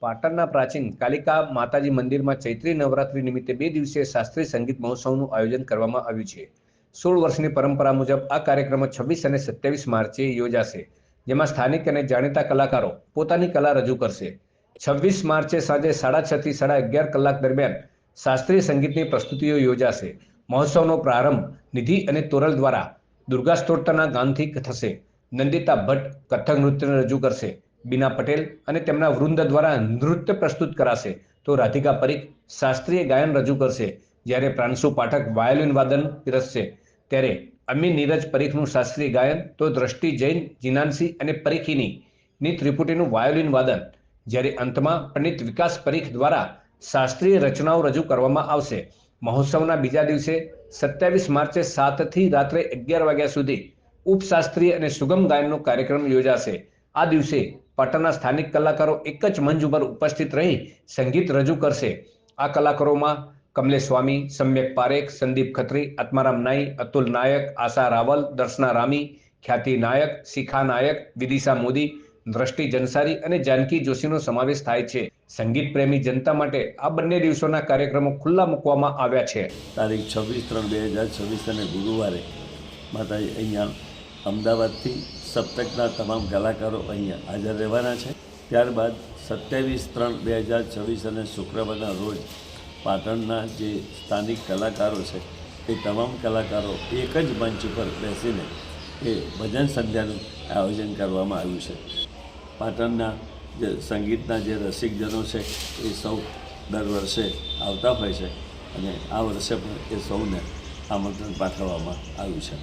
પાટણના પ્રાચીન કાલિકા માતાજી મંદિરમાં ચૈત્રી નવરાત્રી નિમિત્તે 2 દિવસીય શાસ્ત્રીય સંગીત મહોત્સવનું આયોજન કરવામાં આવ્યું છે। 16 વર્ષની પરંપરા મુજબ આ કાર્યક્રમો 26 અને 27 માર્ચે યોજાશે, જેમાં સ્થાનિક અને જાણીતા કલાકારો પોતાની કલા રજૂ કરશે। 26 માર્ચે સાંજે 6:30 થી 11:30 કલાક દરમિયાન શાસ્ત્રીય સંગીતની પ્રસ્તુતિઓ યોજાશે। મહોત્સવનો પ્રારંભ નિધિ અને તોરલ દ્વારા દુર્ગા સ્તોત્રના ગાનથી થશે। નંદિતા ભટ્ટ કથક નૃત્ય રજૂ કરશે। બીના પટેલ અને તેમના વૃંદ દ્વારા નૃત્ય પ્રસ્તુત કરાશે, તો રાધિકા પરીખ શાસ્ત્રીય ગાયન રજૂ કરશે, જ્યારે પ્રાંશુ પાઠક વાયોલિન વાદન પીરસશે। ત્યારે અમી નીરજ પરીખનું શાસ્ત્રીય ગાયન, તો દ્રષ્ટિ જૈન, જીનાંશી અને પરીખીની ત્રિપુટીનું વાયોલિન વાદન, જ્યારે અંતમાં પંડિત વિકાસ પરીખ દ્વારા શાસ્ત્રીય રચનાઓ રજૂ કરવામાં આવશે। મહોત્સવના બીજા દિવસે 27 માર્ચે 7 થી રાત્રે 11 વાગ્યા સુધી ઉપશાસ્ત્રીય અને સુગમ ગાયનનો કાર્યક્રમ યોજાશે। આ દિવસે પાટણના સ્થાનિક કલાકારો એક જ મંચ ઉપર ઉપસ્થિત રહી સંગીત રજૂ કરશે। આ કલાકારોમાં કમલેશ સ્વામી, સમ્યક પારેખ, સંદીપ ખત્રી, આત્મારામ નાઈ, અતુલ નાયક, આશા રાવલ, દર્શના રામી, ખ્યાતિ નાયક, શિખા નાયક, વિદિશા મોદી, દ્રષ્ટિ જનસારી અને જાનકી જોશીનો સમાવેશ થાય છે। સંગીત પ્રેમી જનતા માટે આ બંને દિવસોના કાર્યક્રમો ખુલ્લા મૂકવામાં આવ્યા છે। તારીખ 26/3/2026 અને ગુરુવારે માતાજી અહીંયા અમદાવાદથી સપ્તકના તમામ કલાકારો અહીંયા હાજર રહેવાના છે। ત્યારબાદ 27/3/2026 અને શુક્રવારના રોજ પાટણના જે સ્થાનિક કલાકારો છે એ તમામ કલાકારો એક જ મંચ પર બેસીને એ ભજન સંધ્યાનું આયોજન કરવામાં આવ્યું છે। પાટણના જે સંગીતના જે રસિકજનો છે એ સૌ દર વર્ષે આવતા હોય છે અને આ વર્ષે પણ એ સૌને આમંત્રણ પાઠવવામાં આવ્યું છે।